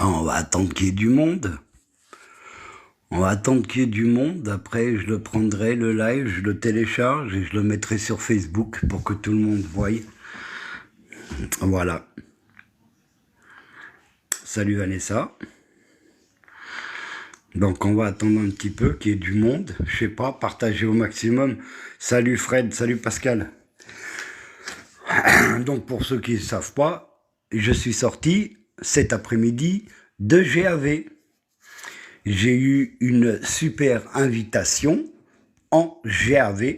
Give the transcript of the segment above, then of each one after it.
Ah, on va attendre qu'il y ait du monde. On va attendre qu'il y ait du monde. Après, je le prendrai, le live, je le télécharge et je le mettrai sur Facebook pour que tout le monde voie. Voilà. Salut Vanessa. Donc on va attendre un petit peu qu'il y ait du monde. Je sais pas, partager au maximum. Salut Fred, salut Pascal. Donc pour ceux qui ne savent pas, je suis sorti cet après-midi de GAV. J'ai eu une super invitation en GAV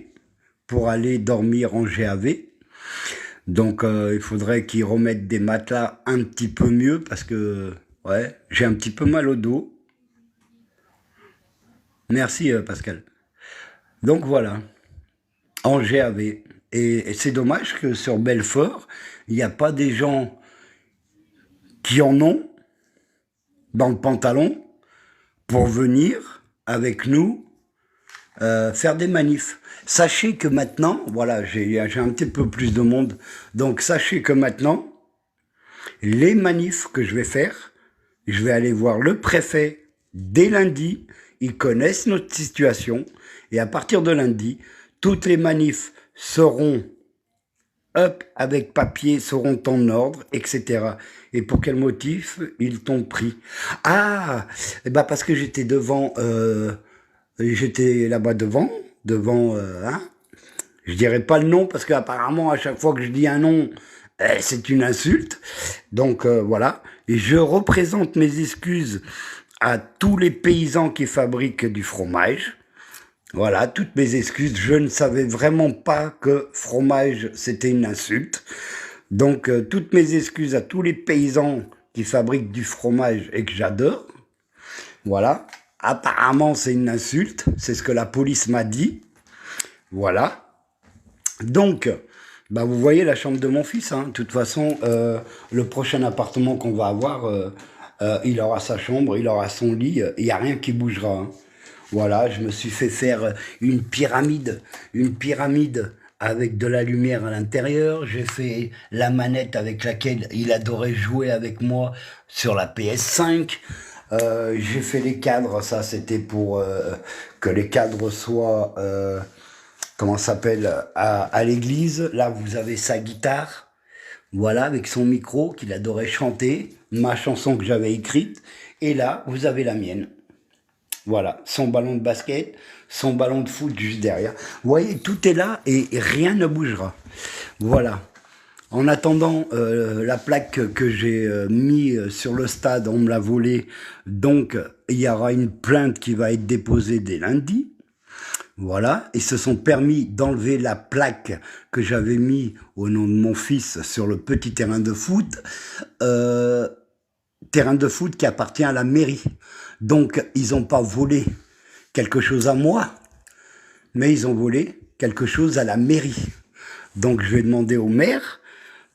pour aller dormir en GAV. Donc il faudrait qu'ils remettent des matelas un petit peu mieux parce que ouais, j'ai un petit peu mal au dos. Merci Pascal. Donc voilà, en GAV. Et c'est dommage que sur Belfort, il n'y a pas des gens qui en ont dans le pantalon pour venir avec nous faire des manifs. Sachez que maintenant, voilà, j'ai un petit peu plus de monde, donc sachez que maintenant, les manifs que je vais faire, je vais aller voir le préfet dès lundi, ils connaissent notre situation, et à partir de lundi, toutes les manifs seront up avec papier, seront en ordre, etc. Et pour quel motif ils t'ont pris? Ah, bah parce que j'étais devant, j'étais là-bas devant, hein. Je dirais pas le nom parce qu'apparemment à chaque fois que je dis un nom, c'est une insulte. Donc voilà. Et je représente mes excuses à tous les paysans qui fabriquent du fromage. Voilà, toutes mes excuses. Je ne savais vraiment pas que fromage, c'était une insulte. Donc, toutes mes excuses à tous les paysans qui fabriquent du fromage et que j'adore. Voilà. Apparemment, c'est une insulte. C'est ce que la police m'a dit. Voilà. Donc, bah, vous voyez la chambre de mon fils. Hein. De toute façon, le prochain appartement qu'on va avoir, il aura sa chambre, il aura son lit. Il n'y a rien qui bougera. Hein. Voilà, je me suis fait faire une pyramide avec de la lumière à l'intérieur. J'ai fait la manette avec laquelle il adorait jouer avec moi sur la PS5. J'ai fait les cadres, ça c'était pour que les cadres soient, comment ça s'appelle, à l'église. Là, vous avez sa guitare, voilà, avec son micro qu'il adorait chanter, ma chanson que j'avais écrite. Et là, vous avez la mienne. Voilà, son ballon de basket, son ballon de foot juste derrière. Vous voyez, tout est là et rien ne bougera. Voilà. En attendant, la plaque que j'ai mis sur le stade, on me l'a volée. Donc, il y aura une plainte qui va être déposée dès lundi. Voilà. Ils se sont permis d'enlever la plaque que j'avais mis au nom de mon fils sur le petit terrain de foot. Terrain de foot qui appartient à la mairie. Donc, ils n'ont pas volé quelque chose à moi, mais ils ont volé quelque chose à la mairie. Donc, je vais demander au maire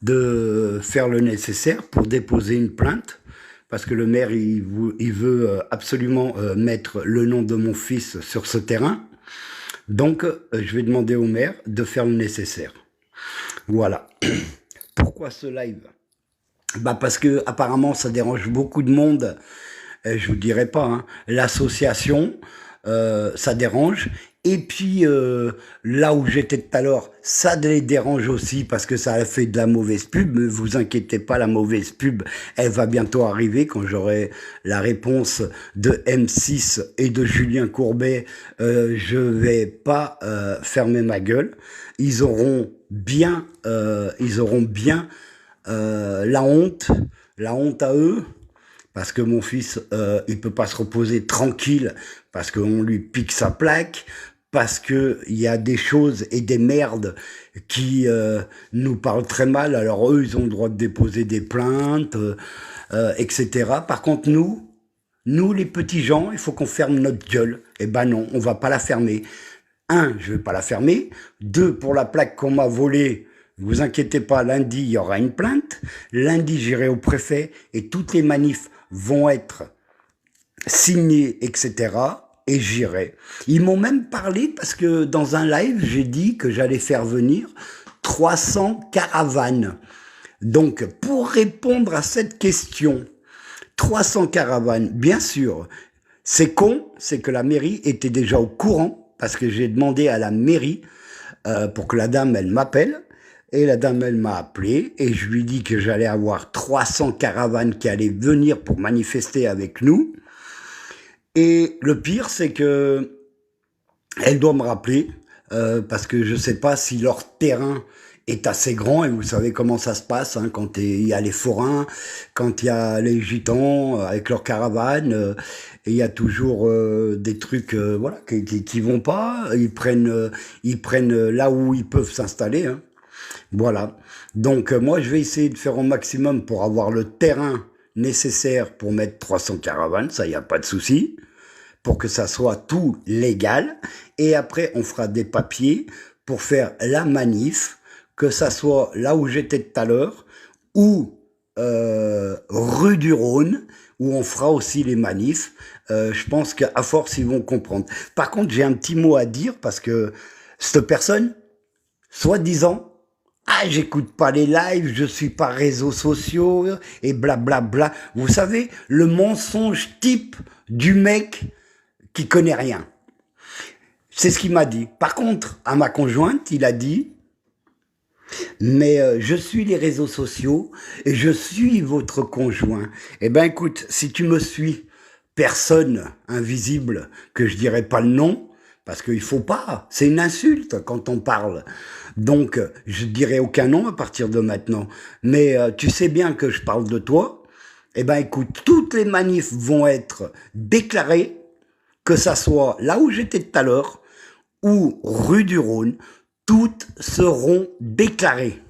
de faire le nécessaire pour déposer une plainte, parce que le maire, il veut absolument mettre le nom de mon fils sur ce terrain. Donc, je vais demander au maire de faire le nécessaire. Voilà. Pourquoi ce live? Bah parce que apparemment ça dérange beaucoup de monde. Je vous dirai pas, hein. L'association, ça dérange. Et puis là où j'étais tout à l'heure, ça les dérange aussi parce que ça a fait de la mauvaise pub. Mais vous inquiétez pas, la mauvaise pub, elle va bientôt arriver quand j'aurai la réponse de M6 et de Julien Courbet. Je vais pas fermer ma gueule. Ils auront bien, la honte à eux, parce que mon fils, il peut pas se reposer tranquille, parce qu'on lui pique sa plaque, parce que il y a des choses et des merdes qui nous parlent très mal. Alors eux, ils ont le droit de déposer des plaintes, etc. Par contre, nous les petits gens, il faut qu'on ferme notre gueule. Eh ben non, on va pas la fermer. Un, je vais pas la fermer. Deux, pour la plaque qu'on m'a volée, vous inquiétez pas, lundi, il y aura une plainte. Lundi, j'irai au préfet et toutes les manifs vont être signées, etc. Et j'irai. Ils m'ont même parlé parce que dans un live, j'ai dit que j'allais faire venir 300 caravanes. Donc, pour répondre à cette question, 300 caravanes, bien sûr. C'est con, c'est que la mairie était déjà au courant, parce que j'ai demandé à la mairie pour que la dame, elle m'appelle. Et la dame, elle m'a appelé et je lui dis que j'allais avoir 300 caravanes qui allaient venir pour manifester avec nous. Et le pire, c'est que elle doit me rappeler parce que je sais pas si leur terrain est assez grand et vous savez comment ça se passe hein, quand il y a les forains, quand il y a les gitans avec leurs caravanes, et il y a toujours des trucs voilà qui vont pas, ils prennent là où ils peuvent s'installer. Hein. Voilà. Donc moi je vais essayer de faire au maximum pour avoir le terrain nécessaire pour mettre 300 caravanes, ça y a pas de souci, pour que ça soit tout légal. Et après on fera des papiers pour faire la manif, que ça soit là où j'étais tout à l'heure ou rue du Rhône où on fera aussi les manifs. Je pense qu'à force ils vont comprendre. Par contre j'ai un petit mot à dire parce que cette personne, soi-disant, ah, j'écoute pas les lives, je suis pas réseaux sociaux et blablabla. Bla, bla. Vous savez, le mensonge type du mec qui connaît rien. C'est ce qu'il m'a dit. Par contre, à ma conjointe, il a dit, mais je suis les réseaux sociaux et je suis votre conjoint. Eh ben écoute, si tu me suis, personne invisible, que je dirais pas le nom, parce qu'il faut pas, c'est une insulte quand on parle. Donc, je dirai aucun nom à partir de maintenant. Mais tu sais bien que je parle de toi. Eh ben écoute, toutes les manifs vont être déclarées, que ça soit là où j'étais tout à l'heure, ou rue du Rhône, toutes seront déclarées.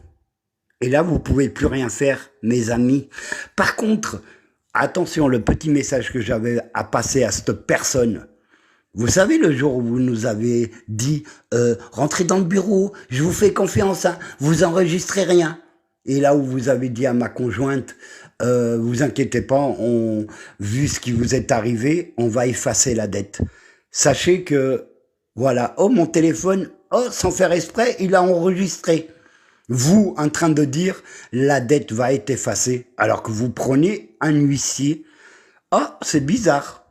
Et là, vous pouvez plus rien faire, mes amis. Par contre, attention, le petit message que j'avais à passer à cette personne. Vous savez, le jour où vous nous avez dit rentrez dans le bureau, je vous fais confiance, hein, vous enregistrez rien. Et là où vous avez dit à ma conjointe, vous inquiétez pas, vu ce qui vous est arrivé, on va effacer la dette. Sachez que, voilà, oh mon téléphone, oh sans faire exprès, il a enregistré. Vous, en train de dire, la dette va être effacée, alors que vous prenez un huissier. Ah, c'est bizarre.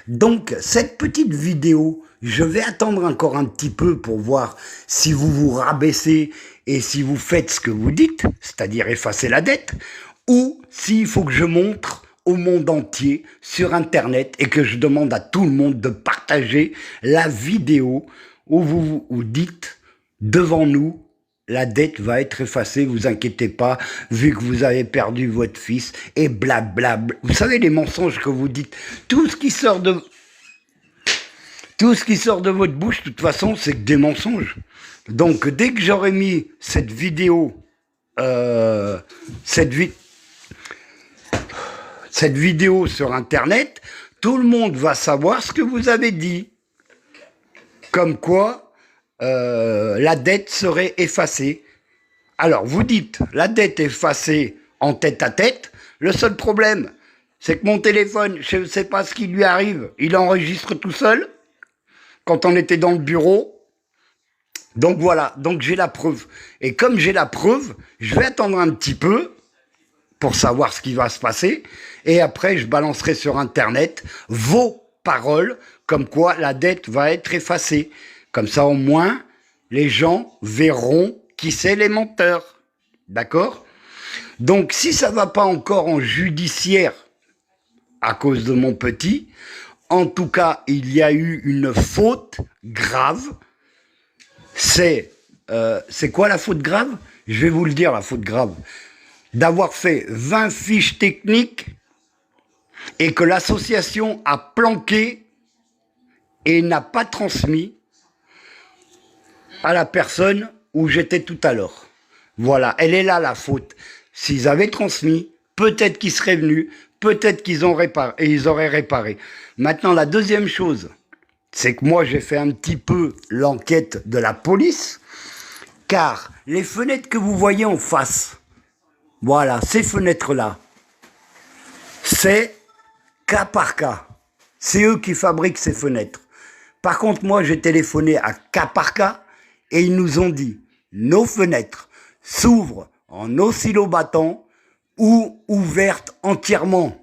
Donc, cette petite vidéo, je vais attendre encore un petit peu pour voir si vous vous rabaissez et si vous faites ce que vous dites, c'est-à-dire effacer la dette, ou s'il faut que je montre au monde entier sur Internet et que je demande à tout le monde de partager la vidéo où vous vous dites devant nous, la dette va être effacée, vous inquiétez pas, vu que vous avez perdu votre fils, et blablabla. Vous savez les mensonges que vous dites, tout ce qui sort de votre bouche, de toute façon, c'est que des mensonges. Donc, dès que j'aurai mis cette vidéo, cette vidéo sur Internet, tout le monde va savoir ce que vous avez dit. Comme quoi, la dette serait effacée. Alors, vous dites, la dette effacée en tête à tête. Le seul problème, c'est que mon téléphone, je ne sais pas ce qui lui arrive, il enregistre tout seul quand on était dans le bureau. Donc voilà, donc j'ai la preuve. Et comme j'ai la preuve, je vais attendre un petit peu pour savoir ce qui va se passer. Et après, je balancerai sur Internet vos paroles, comme quoi la dette va être effacée. Comme ça, au moins, les gens verront qui c'est les menteurs. D'accord? Donc, si ça va pas encore en judiciaire à cause de mon petit, en tout cas, il y a eu une faute grave. C'est quoi la faute grave? Je vais vous le dire, la faute grave. D'avoir fait 20 fiches techniques et que l'association a planqué et n'a pas transmis à la personne où j'étais tout à l'heure. Voilà, elle est là la faute. S'ils avaient transmis, peut-être qu'ils seraient venus, peut-être qu'ils ont réparé, et ils auraient réparé. Maintenant, la deuxième chose, c'est que moi j'ai fait un petit peu l'enquête de la police, car les fenêtres que vous voyez en face, voilà, ces fenêtres-là, c'est cas par cas. C'est eux qui fabriquent ces fenêtres. Par contre, moi j'ai téléphoné à cas par cas, et ils nous ont dit, nos fenêtres s'ouvrent en oscillobattant ou ouvertes entièrement.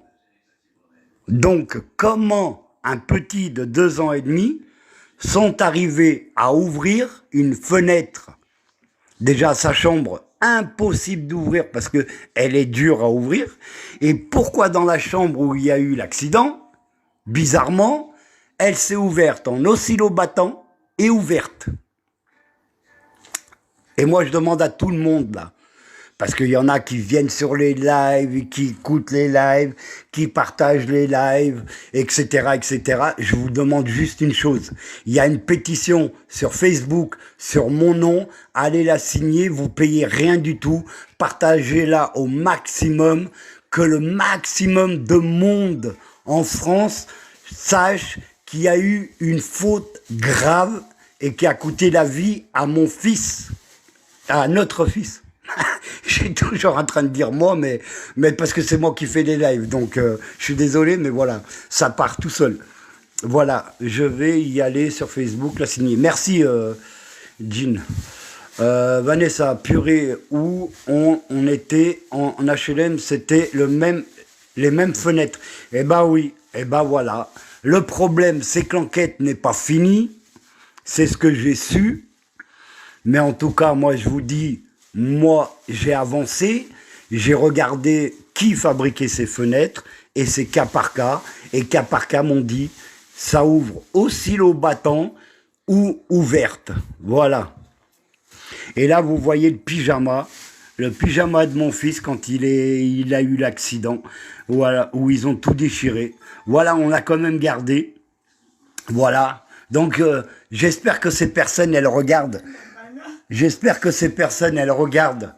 Donc, comment un petit de 2 ans et demi sont arrivés à ouvrir une fenêtre? Déjà, sa chambre, impossible d'ouvrir parce que elle est dure à ouvrir. Et pourquoi dans la chambre où il y a eu l'accident, bizarrement, elle s'est ouverte en oscillobattant et ouverte. Et moi, je demande à tout le monde, là, parce qu'il y en a qui viennent sur les lives, qui écoutent les lives, qui partagent les lives, etc., etc. Je vous demande juste une chose. Il y a une pétition sur Facebook, sur mon nom. Allez la signer, vous payez rien du tout. Partagez-la au maximum, que le maximum de monde en France sache qu'il y a eu une faute grave et qui a coûté la vie à mon fils, à notre fils. Je suis toujours en train de dire moi, mais parce que c'est moi qui fais les lives, donc je suis désolé, mais voilà, ça part tout seul. Voilà, je vais y aller sur Facebook, la signer. Merci, Jean. Vanessa, purée, où on était en HLM, c'était les mêmes fenêtres. Eh ben oui, eh ben voilà. Le problème, c'est que l'enquête n'est pas finie, c'est ce que j'ai su, mais en tout cas, moi je vous dis, moi j'ai avancé, j'ai regardé qui fabriquait ces fenêtres, et c'est cas par cas, et cas par cas m'ont dit, ça ouvre oscillobattant ou ouverte, voilà. Et là, vous voyez le pyjama de mon fils quand il a eu l'accident, voilà, où ils ont tout déchiré. Voilà, on l'a quand même gardé. Voilà. Donc, j'espère que ces personnes, elles regardent. J'espère que ces personnes, elles regardent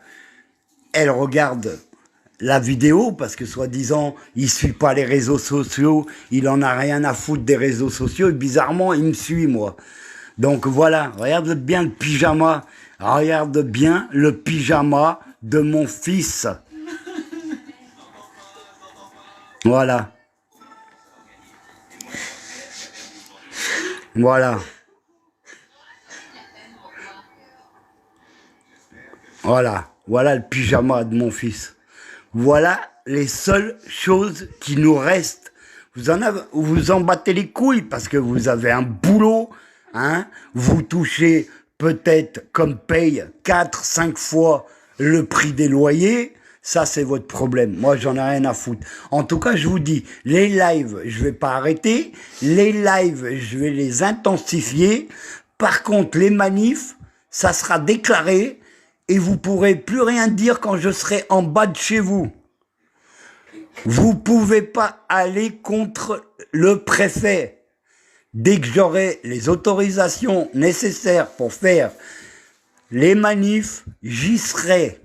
la vidéo, parce que soi-disant, il suit pas les réseaux sociaux, il en a rien à foutre des réseaux sociaux, et bizarrement, il me suit, moi. Donc voilà, regarde bien le pyjama, regarde bien le pyjama de mon fils. Voilà. Voilà. Voilà. Voilà le pyjama de mon fils. Voilà les seules choses qui nous restent. Vous en battez les couilles parce que vous avez un boulot, hein. Vous touchez peut-être comme paye 4-5 fois le prix des loyers. Ça, c'est votre problème. Moi, j'en ai rien à foutre. En tout cas, je vous dis, les lives, je vais pas arrêter. Les lives, je vais les intensifier. Par contre, les manifs, ça sera déclaré et vous pourrez plus rien dire quand je serai en bas de chez vous. Vous pouvez pas aller contre le préfet. Dès que j'aurai les autorisations nécessaires pour faire les manifs, j'y serai.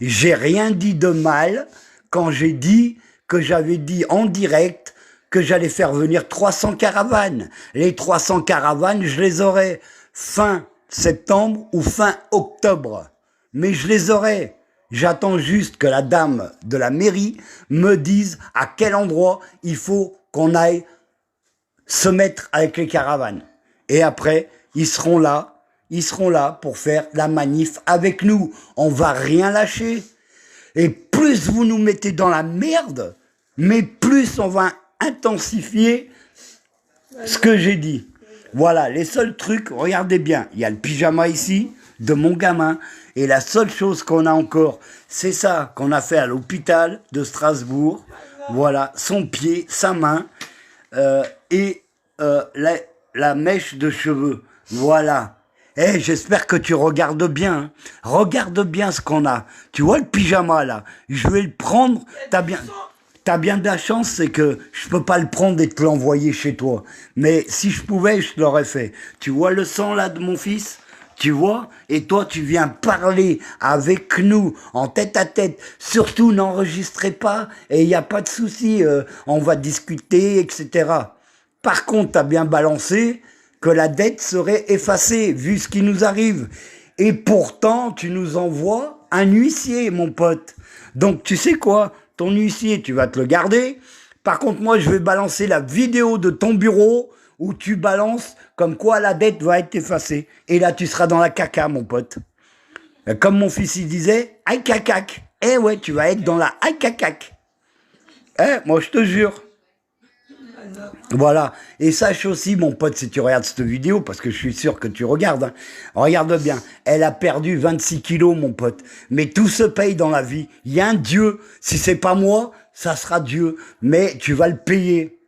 J'ai rien dit de mal quand j'ai dit que j'avais dit en direct que j'allais faire venir 300 caravanes. Les 300 caravanes, je les aurai fin septembre ou fin octobre. Mais je les aurai. J'attends juste que la dame de la mairie me dise à quel endroit il faut qu'on aille se mettre avec les caravanes. Et après, ils seront là pour faire la manif avec nous. On va rien lâcher. Et plus vous nous mettez dans la merde, mais plus on va intensifier ce que j'ai dit. Voilà, les seuls trucs, regardez bien, il y a le pyjama ici, de mon gamin, et la seule chose qu'on a encore, c'est ça qu'on a fait à l'hôpital de Strasbourg. Voilà, son pied, sa main, et la mèche de cheveux. Voilà. Eh, j'espère que tu regardes bien. Hein. Regarde bien ce qu'on a. Tu vois le pyjama là? Je vais le prendre. T'as bien de la chance, c'est que je peux pas le prendre et te l'envoyer chez toi. Mais si je pouvais, je te l'aurais fait. Tu vois le sang là de mon fils? Tu vois? Et toi, tu viens parler avec nous en tête à tête. Surtout, n'enregistrez pas et il n'y a pas de souci. On va discuter, etc. Par contre, t'as bien balancé que la dette serait effacée, vu ce qui nous arrive. Et pourtant, tu nous envoies un huissier, mon pote. Donc, tu sais quoi? Ton huissier, tu vas te le garder. Par contre, moi, je vais balancer la vidéo de ton bureau où tu balances comme quoi la dette va être effacée. Et là, tu seras dans la caca, mon pote. Comme mon fils, il disait, aïe cacac. Eh ouais, tu vas être dans la aïe cacac. Eh, moi, je te jure. Voilà. Et sache aussi, mon pote, si tu regardes cette vidéo, parce que je suis sûr que tu regardes, hein, regarde bien. Elle a perdu 26 kilos, mon pote. Mais tout se paye dans la vie. Il y a un Dieu. Si c'est pas moi, ça sera Dieu. Mais tu vas le payer.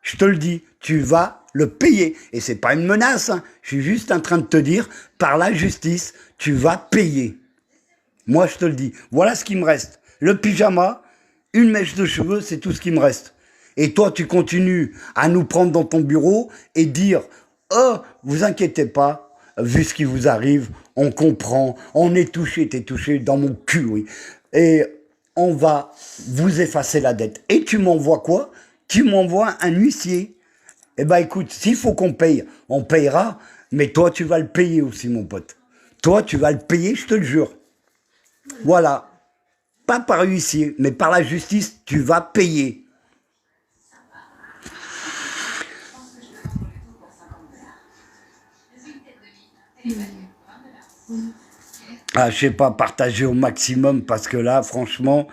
Je te le dis. Tu vas le payer. Et c'est pas une menace, hein. Je suis juste en train de te dire, par la justice, tu vas payer. Moi, je te le dis. Voilà ce qui me reste. Le pyjama, une mèche de cheveux, c'est tout ce qui me reste. Et toi, tu continues à nous prendre dans ton bureau et dire « Oh, vous inquiétez pas, vu ce qui vous arrive, on comprend, on est touché, t'es touché dans mon cul, oui. Et on va vous effacer la dette. » Et tu m'envoies quoi? Tu m'envoies un huissier. Eh ben écoute, s'il faut qu'on paye, on payera, mais toi, tu vas le payer aussi, mon pote. Toi, tu vas le payer, je te le jure. Voilà. Pas par huissier, mais par la justice, tu vas payer. Ah, je sais pas, partager au maximum parce que là, franchement,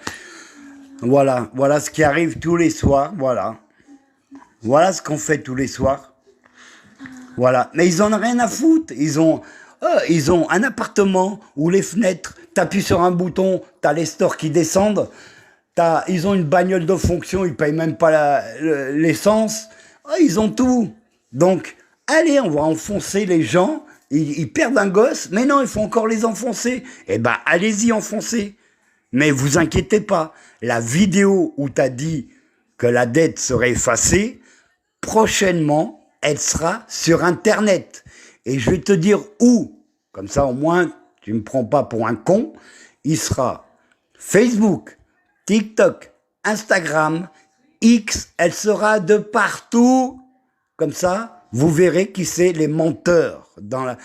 voilà ce qui arrive tous les soirs, voilà ce qu'on fait tous les soirs, voilà. Mais ils en ont rien à foutre, ils ont un appartement où les fenêtres, t'appuies sur un bouton, t'as les stores qui descendent, ils ont une bagnole de fonction, ils payent même pas l'essence, ils ont tout. Donc, allez, on va enfoncer les gens. Ils perdent un gosse, mais non, il faut encore les enfoncer. Eh ben, allez-y, enfoncez. Mais vous inquiétez pas, la vidéo où tu as dit que la dette serait effacée, prochainement, elle sera sur Internet. Et je vais te dire où. Comme ça, au moins, tu ne me prends pas pour un con. Il sera Facebook, TikTok, Instagram, X, elle sera de partout. Comme ça, vous verrez qui c'est les menteurs dans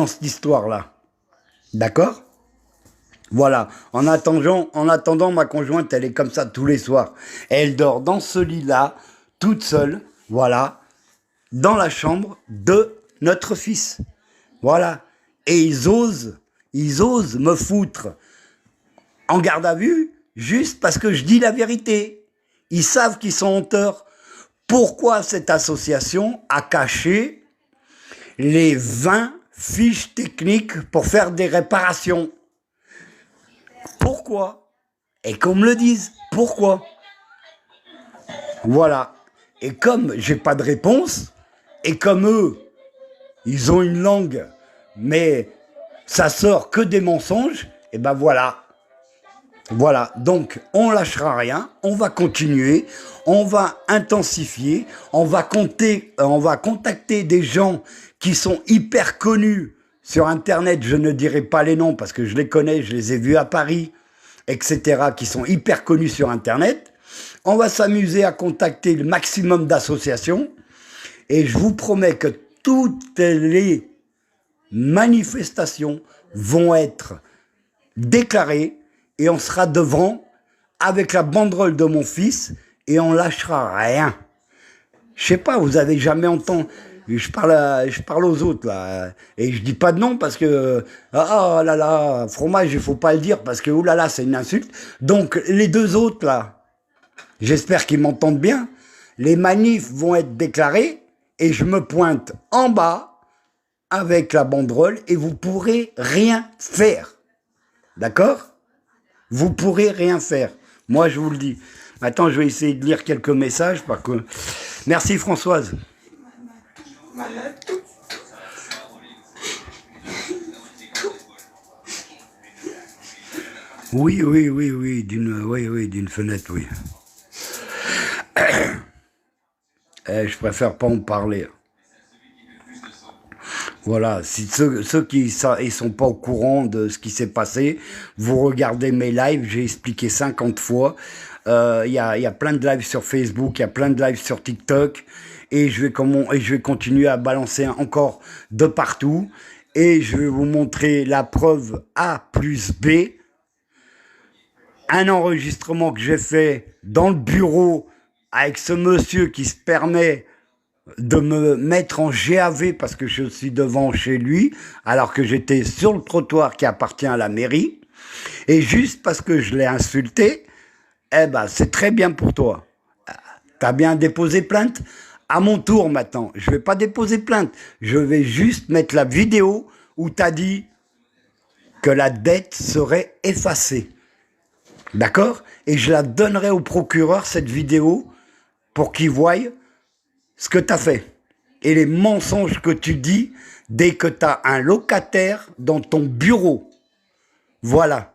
cette histoire-là. D'accord? Voilà. En attendant, ma conjointe, elle est comme ça tous les soirs. Elle dort dans ce lit-là, toute seule, voilà, dans la chambre de notre fils. Voilà. Et ils osent me foutre en garde à vue juste parce que je dis la vérité. Ils savent qu'ils sont en tort. Pourquoi cette association a caché les 20 fiches techniques pour faire des réparations? Pourquoi? Et qu'on me le dise, pourquoi? Voilà. Et comme j'ai pas de réponse, et comme eux, ils ont une langue, mais ça sort que des mensonges, et ben voilà. Voilà, donc on lâchera rien, on va continuer, on va intensifier, on va contacter des gens qui sont hyper connus sur Internet, je ne dirai pas les noms parce que je les connais, je les ai vus à Paris, etc., qui sont hyper connus sur Internet. On va s'amuser à contacter le maximum d'associations et je vous promets que toutes les manifestations vont être déclarées et on sera devant avec la banderole de mon fils et on lâchera rien. Je sais pas, vous avez jamais entendu... Je parle aux autres, là. Et je dis pas de nom parce que... Ah là là, fromage, il faut pas le dire parce que, oulala, c'est une insulte. Donc, les deux autres, là, j'espère qu'ils m'entendent bien. Les manifs vont être déclarés et je me pointe en bas avec la banderole et vous pourrez rien faire. D'accord ? Vous pourrez rien faire. Moi, je vous le dis. Maintenant, je vais essayer de lire quelques messages. Parce que... Merci, Françoise. Oui, d'une fenêtre, oui. Je préfère pas en parler. Voilà, si ceux qui ils sont pas au courant de ce qui s'est passé, vous regardez mes lives, j'ai expliqué 50 fois. Il y a plein de lives sur Facebook, il y a plein de lives sur TikTok, et je vais continuer à balancer encore de partout, et je vais vous montrer la preuve A plus B, un enregistrement que j'ai fait dans le bureau avec ce monsieur qui se permet de me mettre en GAV parce que je suis devant chez lui, alors que j'étais sur le trottoir qui appartient à la mairie, et juste parce que je l'ai insulté, eh ben, c'est très bien pour toi. T'as bien déposé plainte? À mon tour maintenant, je vais pas déposer plainte. Je vais juste mettre la vidéo où t'as dit que la dette serait effacée. D'accord? Et je la donnerai au procureur, cette vidéo, pour qu'il voie ce que t'as fait. Et les mensonges que tu dis dès que t'as un locataire dans ton bureau. Voilà.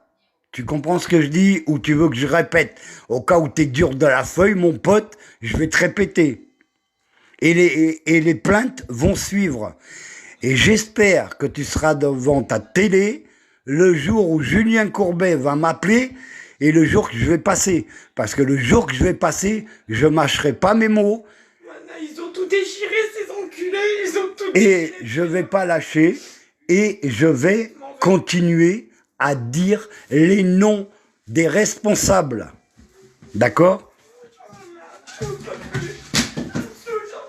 Tu comprends ce que je dis ou tu veux que je répète? Au cas où t'es dur de la feuille, mon pote, je vais te répéter. Et les plaintes vont suivre. Et j'espère que tu seras devant ta télé le jour où Julien Courbet va m'appeler et le jour que je vais passer. Parce que le jour que je vais passer, je mâcherai pas mes mots. Ils ont tout déchiré, ces enculés, ils ont tout déchiré. Et je vais pas lâcher et je vais continuer à dire les noms des responsables. D'accord? J'en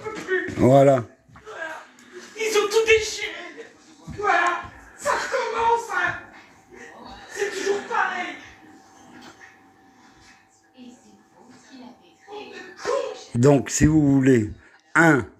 peux plus. Voilà. Ils ont tout déchiré. Voilà, ça recommence, hein. C'est toujours pareil. Donc, si vous voulez,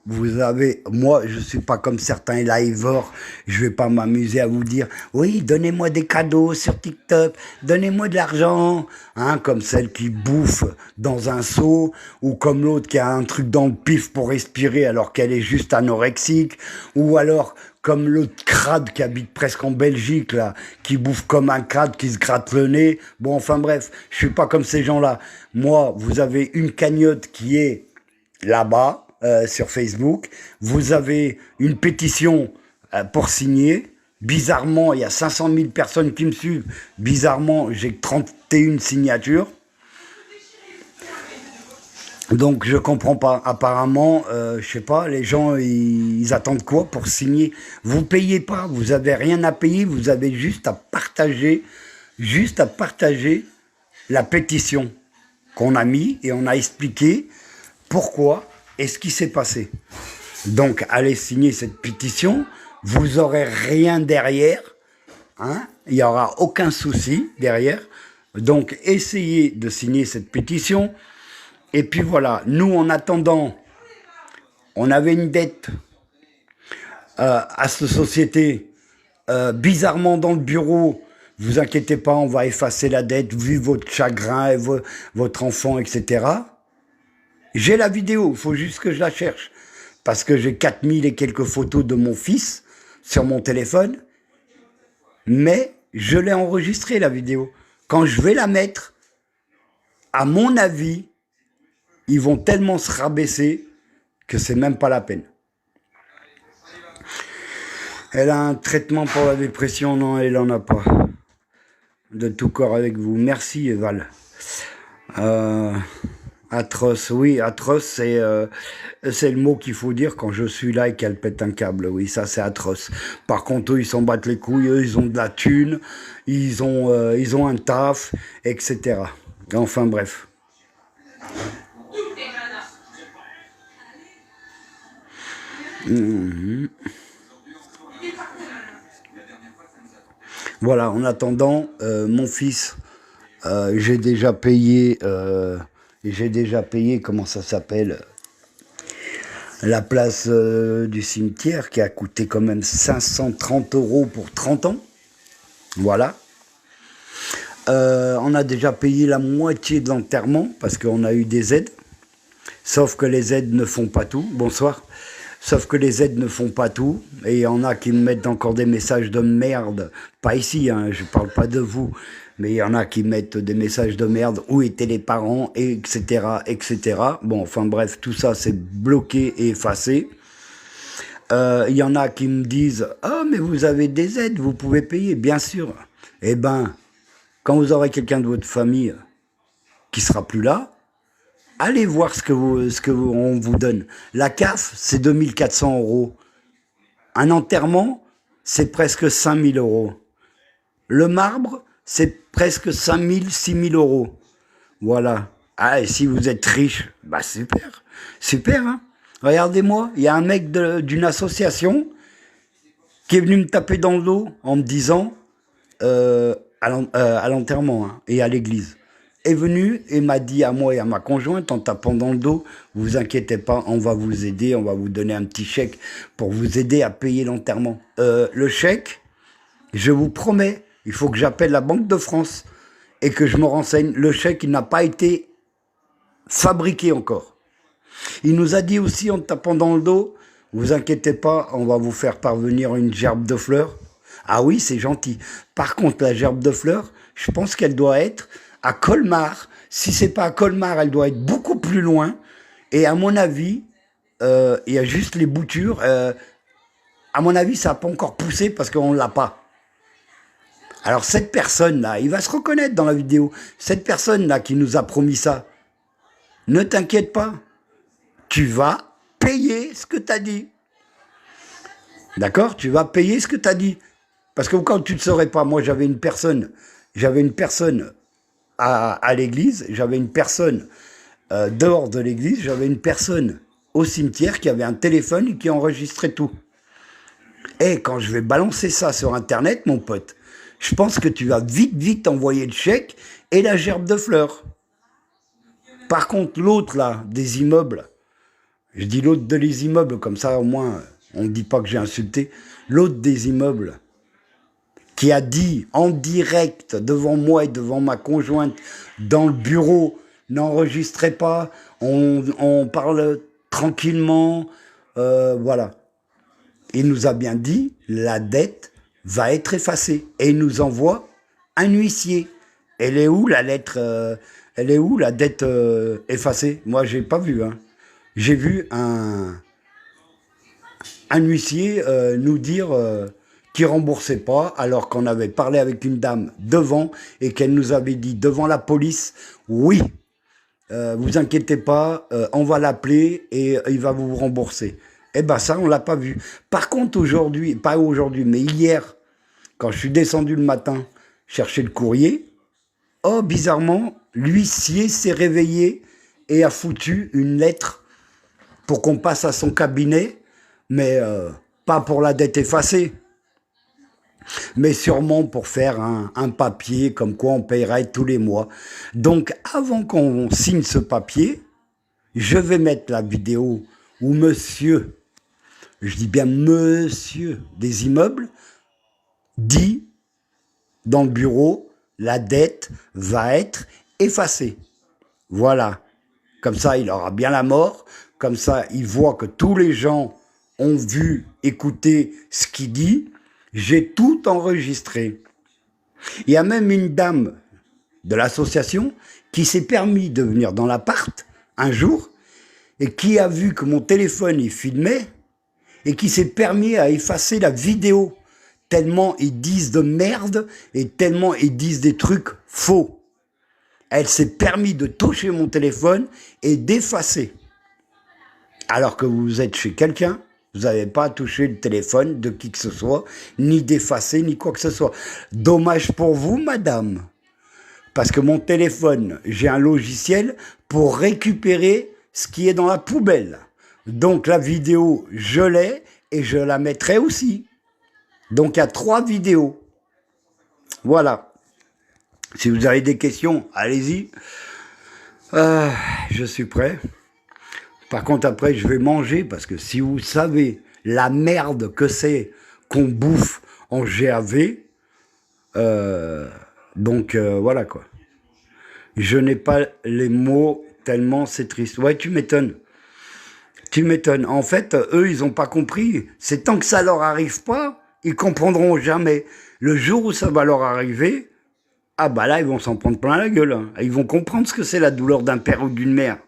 vous avez, moi, je suis pas comme certains liveurs, je vais pas m'amuser à vous dire, oui, donnez-moi des cadeaux sur TikTok, donnez-moi de l'argent, hein, comme celle qui bouffe dans un seau, ou comme l'autre qui a un truc dans le pif pour respirer alors qu'elle est juste anorexique, ou alors comme l'autre crade qui habite presque en Belgique, là, qui bouffe comme un crade, qui se gratte le nez. Bon, enfin bref, je suis pas comme ces gens-là. Moi, vous avez une cagnotte qui est là-bas, sur Facebook. Vous avez une pétition pour signer. Bizarrement, il y a 500 000 personnes qui me suivent. Bizarrement, j'ai 31 signatures. Donc je comprends pas. Apparemment, je sais pas, les gens ils attendent quoi pour signer? Vous payez pas, vous avez rien à payer, vous avez juste à partager la pétition qu'on a mis et on a expliqué pourquoi et ce qui s'est passé. Donc allez signer cette pétition, vous aurez rien derrière, hein, il n'y aura aucun souci derrière. Donc essayez de signer cette pétition. Et puis voilà, nous en attendant, on avait une dette à cette société, bizarrement dans le bureau, vous inquiétez pas, on va effacer la dette, vu votre chagrin, et votre enfant, etc. J'ai la vidéo, il faut juste que je la cherche, parce que j'ai 4000 et quelques photos de mon fils sur mon téléphone, mais je l'ai enregistrée la vidéo. Quand je vais la mettre, à mon avis, ils vont tellement se rabaisser que c'est même pas la peine. Elle a un traitement pour la dépression, non, elle en a pas. De tout corps avec vous. Merci, Val. Atroce, oui, atroce, c'est le mot qu'il faut dire quand je suis là et qu'elle pète un câble. Oui, ça c'est atroce. Par contre, eux, ils s'en battent les couilles, eux, ils ont de la thune, ils ont un taf, etc. Enfin bref. Voilà, en attendant, mon fils, j'ai déjà payé, comment ça s'appelle, la place du cimetière qui a coûté quand même 530 € pour 30 ans. Voilà. On a déjà payé la moitié de l'enterrement parce qu'on a eu des aides. Sauf que les aides ne font pas tout. Bonsoir. Sauf que les aides ne font pas tout. Et il y en a qui me mettent encore des messages de merde. Pas ici, hein, je parle pas de vous. Mais il y en a qui mettent des messages de merde. Où étaient les parents, etc., etc. Bon, enfin bref, tout ça c'est bloqué et effacé. Il y en a qui me disent « Ah, mais vous avez des aides, vous pouvez payer. » Bien sûr. Eh ben, quand vous aurez quelqu'un de votre famille qui sera plus là, allez voir on vous donne. La CAF, c'est 2400 €. Un enterrement, c'est presque 5000 €. Le marbre, c'est presque 5000, 6000 €. Voilà. Ah, et si vous êtes riche, bah super. Super, hein. Regardez-moi, il y a un mec d'une association qui est venu me taper dans le dos en me disant, à l'enterrement, hein, et à l'église, est venu et m'a dit à moi et à ma conjointe en tapant dans le dos, vous inquiétez pas, on va vous aider, on va vous donner un petit chèque pour vous aider à payer l'enterrement. Le chèque, je vous promets, il faut que j'appelle la Banque de France et que je me renseigne. Le chèque, il n'a pas été fabriqué encore. Il nous a dit aussi en tapant dans le dos, vous inquiétez pas, on va vous faire parvenir une gerbe de fleurs. Ah oui, c'est gentil. Par contre, la gerbe de fleurs, je pense qu'elle doit être à Colmar. Si c'est pas à Colmar, elle doit être beaucoup plus loin. Et à mon avis, il y a juste les boutures. À mon avis, ça n'a pas encore poussé parce qu'on l'a pas. Alors cette personne-là, il va se reconnaître dans la vidéo. Cette personne-là qui nous a promis ça, ne t'inquiète pas. Tu vas payer ce que tu as dit. D'accord? Tu vas payer ce que tu as dit. Parce que quand tu ne saurais pas, moi j'avais une personne à l'église, j'avais une personne dehors de l'église, j'avais une personne au cimetière qui avait un téléphone et qui enregistrait tout. Et quand je vais balancer ça sur Internet, mon pote, je pense que tu vas vite envoyer le chèque et la gerbe de fleurs. Par contre, l'autre là, des immeubles, je dis l'autre de les immeubles, comme ça au moins on ne dit pas que j'ai insulté, l'autre des immeubles, qui a dit en direct devant moi et devant ma conjointe dans le bureau, n'enregistrez pas, on parle tranquillement, voilà. Il nous a bien dit, la dette va être effacée. Et il nous envoie un huissier. Elle est où la lettre elle est où la dette effacée? Moi, j'ai pas vu. Hein. J'ai vu un huissier nous dire qu'il remboursait pas, alors qu'on avait parlé avec une dame devant et qu'elle nous avait dit devant la police, oui, vous inquiétez pas, on va l'appeler et il va vous rembourser. Eh ben ça, on l'a pas vu. Par contre, aujourd'hui, pas aujourd'hui, mais hier, quand je suis descendu le matin chercher le courrier, oh, bizarrement, l'huissier s'est réveillé et a foutu une lettre pour qu'on passe à son cabinet, mais pas pour la dette effacée, mais sûrement pour faire un papier comme quoi on payerait tous les mois. Donc, avant qu'on signe ce papier, je vais mettre la vidéo où monsieur, je dis bien monsieur des immeubles, dit dans le bureau, la dette va être effacée. Voilà. Comme ça, il aura bien la mort. Comme ça, il voit que tous les gens ont vu, écouté ce qu'il dit. J'ai tout enregistré. Il y a même une dame de l'association qui s'est permis de venir dans l'appart un jour et qui a vu que mon téléphone il filmait et qui s'est permis à effacer la vidéo tellement ils disent de merde et tellement ils disent des trucs faux. Elle s'est permis de toucher mon téléphone et d'effacer. Alors que vous êtes chez quelqu'un, vous n'avez pas à toucher le téléphone de qui que ce soit, ni d'effacer, ni quoi que ce soit. Dommage pour vous, madame. Parce que mon téléphone, j'ai un logiciel pour récupérer ce qui est dans la poubelle. Donc la vidéo, je l'ai et je la mettrai aussi. Donc il y a 3 vidéos. Voilà. Si vous avez des questions, allez-y. Je suis prêt. Par contre, après, je vais manger parce que si vous savez la merde que c'est qu'on bouffe en GAV, voilà quoi. Je n'ai pas les mots tellement c'est triste. Ouais, tu m'étonnes. Tu m'étonnes. En fait, eux, ils n'ont pas compris. C'est tant que ça leur arrive pas, ils comprendront jamais. Le jour où ça va leur arriver, ah bah là, ils vont s'en prendre plein la gueule. Hein. Ils vont comprendre ce que c'est la douleur d'un père ou d'une mère.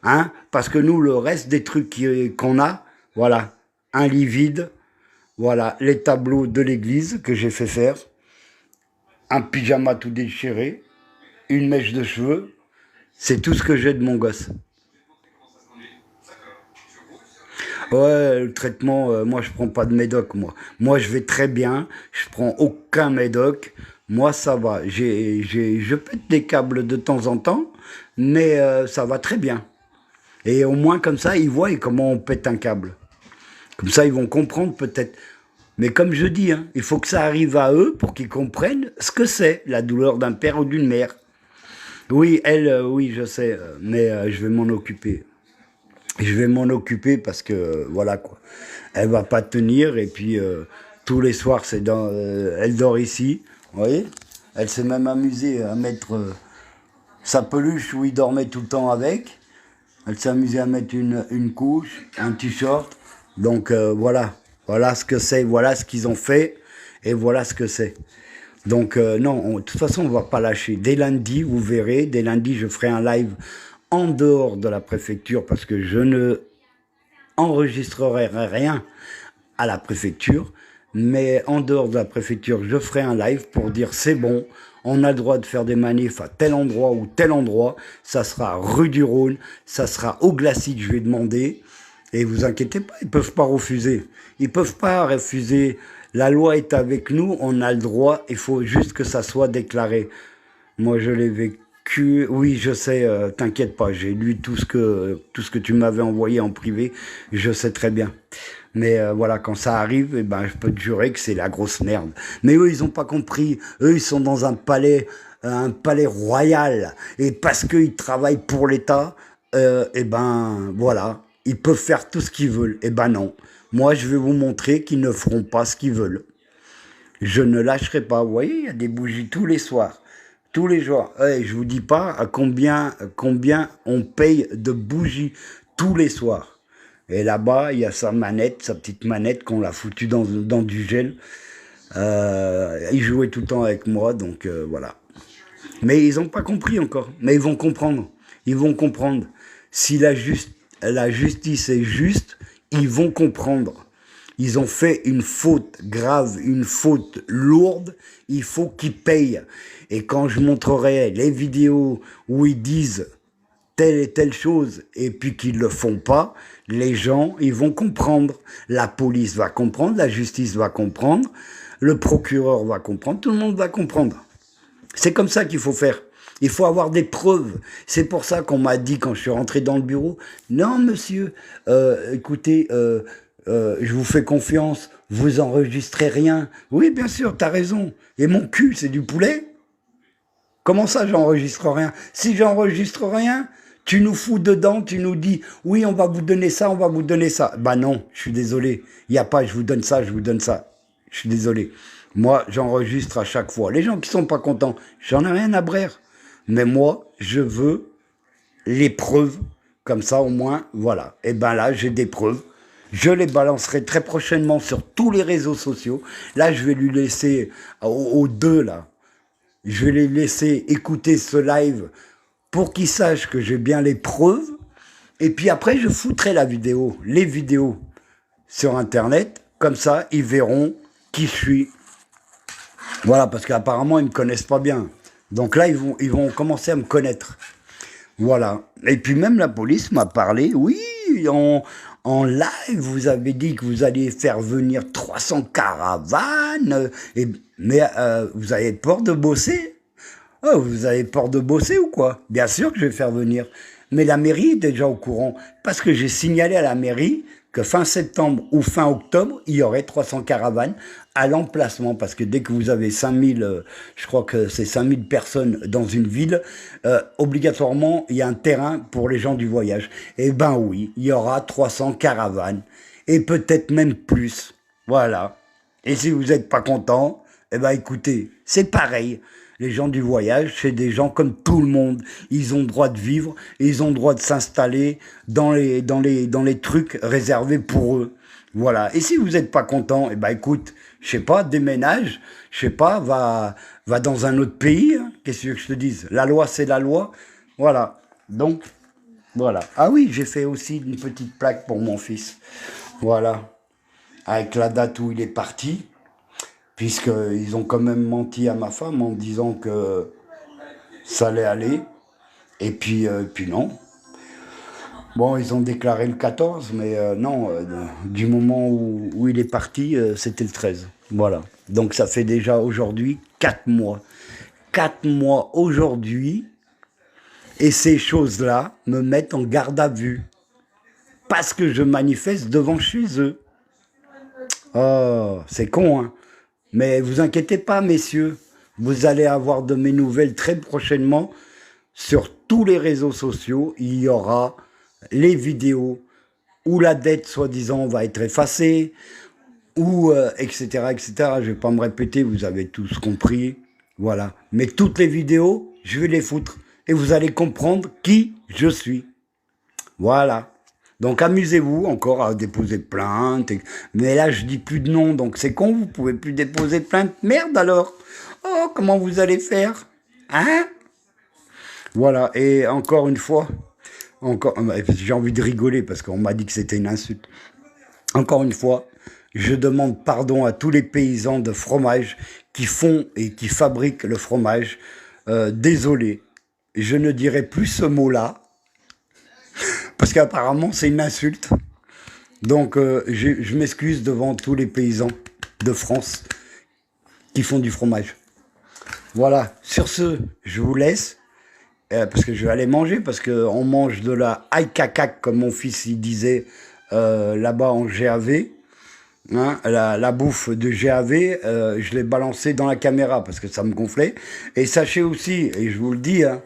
Hein, parce que nous, le reste des trucs qu'on a, voilà, un lit vide, voilà, les tableaux de l'église que j'ai fait faire, un pyjama tout déchiré, une mèche de cheveux, c'est tout ce que j'ai de mon gosse. Ouais, le traitement, moi je prends pas de médoc, moi. Moi je vais très bien, je prends aucun médoc, moi ça va. Je pète des câbles de temps en temps, mais ça va très bien. Et au moins, comme ça, ils voient comment on pète un câble. Comme ça, ils vont comprendre peut-être. Mais comme je dis, hein, il faut que ça arrive à eux pour qu'ils comprennent ce que c'est, la douleur d'un père ou d'une mère. Oui, elle, oui, je sais, mais je vais m'en occuper. Je vais m'en occuper parce que, voilà quoi. Elle va pas tenir et puis tous les soirs, elle dort ici, vous voyez. Elle s'est même amusée à mettre sa peluche où il dormait tout le temps avec. Elle s'est amusée à mettre une couche, un t-shirt. Donc voilà, voilà ce que c'est, voilà ce qu'ils ont fait et voilà ce que c'est. Donc non, de toute façon, on va pas lâcher. Dès lundi, vous verrez, dès lundi, je ferai un live en dehors de la préfecture parce que je ne enregistrerai rien à la préfecture. Mais en dehors de la préfecture, je ferai un live pour dire c'est bon, on a le droit de faire des manifs à tel endroit ou tel endroit. Ça sera rue du Rhône, ça sera au Glacis, je vais demander. Et vous inquiétez pas, ils peuvent pas refuser. Ils peuvent pas refuser. La loi est avec nous, on a le droit, il faut juste que ça soit déclaré. Moi, je l'ai vécu. Oui, je sais, t'inquiète pas, j'ai lu tout ce que tu m'avais envoyé en privé, je sais très bien. Mais voilà, quand ça arrive, eh ben, je peux te jurer que c'est la grosse merde. Mais eux, ils ont pas compris. Eux, ils sont dans un palais royal. Et parce qu'ils travaillent pour l'État, eh ben, voilà, ils peuvent faire tout ce qu'ils veulent. Eh ben non. Moi, je vais vous montrer qu'ils ne feront pas ce qu'ils veulent. Je ne lâcherai pas. Vous voyez, il y a des bougies tous les soirs. Tous les jours. Ouais, je vous dis pas à combien on paye de bougies tous les soirs. Et là-bas, il y a sa manette, sa petite manette qu'on l'a foutue dans du gel. Il jouait tout le temps avec moi, donc voilà. Mais ils n'ont pas compris encore. Mais ils vont comprendre. Ils vont comprendre. Si la justice est juste, ils vont comprendre. Ils ont fait une faute grave, une faute lourde. Il faut qu'ils payent. Et quand je montrerai les vidéos où ils disent telle et telle chose et puis qu'ils le font pas, les gens, ils vont comprendre. La police va comprendre, la justice va comprendre, le procureur va comprendre, tout le monde va comprendre. C'est comme ça qu'il faut faire. Il faut avoir des preuves. C'est pour ça qu'on m'a dit quand je suis rentré dans le bureau, non monsieur, écoutez, je vous fais confiance, vous enregistrez rien. Oui, bien sûr, t'as raison. Et mon cul, c'est du poulet? Comment ça, j'enregistre rien? Si j'enregistre rien, tu nous fous dedans, tu nous dis, oui, on va vous donner ça, on va vous donner ça. Bah non, je suis désolé. Il n'y a pas, je vous donne ça, je vous donne ça. Je suis désolé. Moi, j'enregistre à chaque fois. Les gens qui sont pas contents, j'en ai rien à braire. Mais moi, je veux les preuves. Comme ça, au moins, voilà. Et ben là, j'ai des preuves. Je les balancerai très prochainement sur tous les réseaux sociaux. Là, je vais lui laisser aux deux, là. Je vais les laisser écouter ce live pour qu'ils sachent que j'ai bien les preuves. Et puis après, je foutrai les vidéos sur Internet. Comme ça, ils verront qui je suis. Voilà, parce qu'apparemment, ils me connaissent pas bien. Donc là, ils vont commencer à me connaître. Voilà. Et puis même la police m'a parlé. Oui, en live, vous avez dit que vous alliez faire venir 300 caravanes. Mais vous avez peur de bosser? Oh, vous avez peur de bosser ou quoi? Bien sûr que je vais faire venir. Mais la mairie est déjà au courant. Parce que j'ai signalé à la mairie que fin septembre ou fin octobre, il y aurait 300 caravanes à l'emplacement. Parce que dès que vous avez 5000, je crois que c'est 5000 personnes dans une ville, obligatoirement, il y a un terrain pour les gens du voyage. Eh ben oui, il y aura 300 caravanes. Et peut-être même plus. Voilà. Et si vous n'êtes pas content, eh ben écoutez, c'est pareil. Les gens du voyage, c'est des gens comme tout le monde. Ils ont le droit de vivre, et ils ont le droit de s'installer dans les trucs réservés pour eux. Voilà. Et si vous n'êtes pas content, eh ben écoute, je sais pas, déménage, je sais pas, va dans un autre pays. Hein. Qu'est-ce que tu veux que je te dise? La loi, c'est la loi. Voilà. Donc, voilà. Ah oui, j'ai fait aussi une petite plaque pour mon fils. Voilà. Avec la date où il est parti. Puisqu'ils ont quand même menti à ma femme en disant que ça allait aller. Et puis non. Bon, ils ont déclaré le 14, mais non, du moment où il est parti, c'était le 13. Voilà. Donc ça fait déjà aujourd'hui 4 mois. 4 mois aujourd'hui, et ces choses-là me mettent en garde à vue. Parce que je manifeste devant chez eux. Oh, c'est con, hein. Mais vous inquiétez pas, messieurs. Vous allez avoir de mes nouvelles très prochainement sur tous les réseaux sociaux, il y aura les vidéos où la dette, soi-disant, va être effacée, ou etc., etc. Je vais pas me répéter, vous avez tous compris. Voilà. Mais toutes les vidéos, je vais les foutre. Et vous allez comprendre qui je suis. Voilà. Donc amusez-vous encore à déposer plainte. Mais là, je dis plus de nom, donc c'est con, vous pouvez plus déposer plainte. Merde alors. Oh, comment vous allez faire? Hein? Voilà. Et encore une fois, j'ai envie de rigoler parce qu'on m'a dit que c'était une insulte. Encore une fois, je demande pardon à tous les paysans de fromage qui font et qui fabriquent le fromage. Désolé, je ne dirai plus ce mot-là, parce qu'apparemment c'est une insulte. Donc je m'excuse devant tous les paysans de France qui font du fromage. Voilà, sur ce, je vous laisse, parce que je vais aller manger, parce qu'on mange de la aïkakak, comme mon fils il disait là-bas en GAV. Hein, la bouffe de GAV, je l'ai balancée dans la caméra parce que ça me gonflait. Et sachez aussi, et je vous le dis, hein,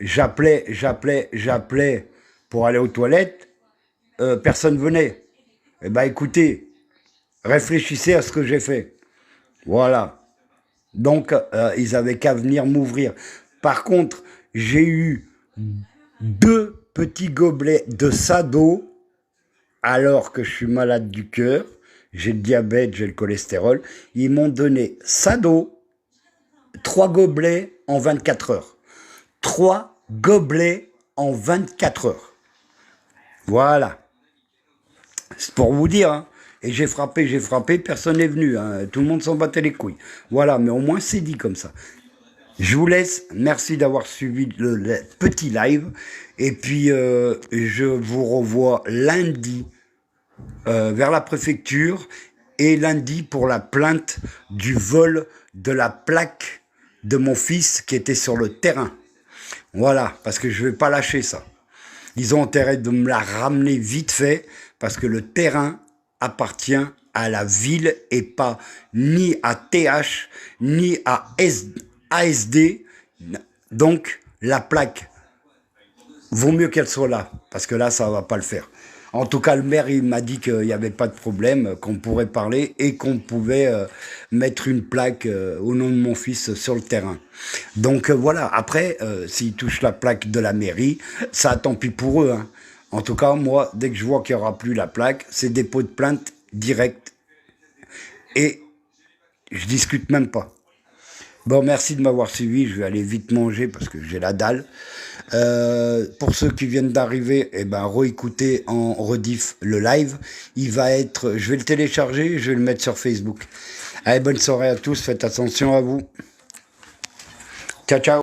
j'appelais pour aller aux toilettes, personne venait. Eh ben écoutez, réfléchissez à ce que j'ai fait. Voilà. Donc, ils avaient qu'à venir m'ouvrir. Par contre, j'ai eu 2 petits gobelets de Sado alors que je suis malade du cœur, j'ai le diabète, j'ai le cholestérol. Ils m'ont donné Sado, 3 gobelets en 24 heures. 3 gobelets en 24 heures. Voilà. C'est pour vous dire, hein. Et j'ai frappé, personne n'est venu. Hein. Tout le monde s'en battait les couilles. Voilà, mais au moins c'est dit comme ça. Je vous laisse. Merci d'avoir suivi le petit live. Et puis, je vous revois lundi vers la préfecture et lundi pour la plainte du vol de la plaque de mon fils qui était sur le terrain. Voilà, parce que je vais pas lâcher ça. Ils ont intérêt de me la ramener vite fait parce que le terrain appartient à la ville et pas ni à TH ni à ASD. Donc la plaque, vaut mieux qu'elle soit là parce que là ça va pas le faire. En tout cas, le maire, il m'a dit qu'il n'y avait pas de problème, qu'on pourrait parler et qu'on pouvait mettre une plaque au nom de mon fils sur le terrain. Donc voilà, après, s'ils touchent la plaque de la mairie, ça tant pis pour eux. Hein. En tout cas, moi, dès que je vois qu'il n'y aura plus la plaque, c'est dépôt de plainte direct. Et je discute même pas. Bon, merci de m'avoir suivi. Je vais aller vite manger parce que j'ai la dalle. Pour ceux qui viennent d'arriver, eh ben, réécoutez en rediff le live. Il va être, je vais le télécharger, je vais le mettre sur Facebook. Allez, bonne soirée à tous. Faites attention à vous. Ciao, ciao.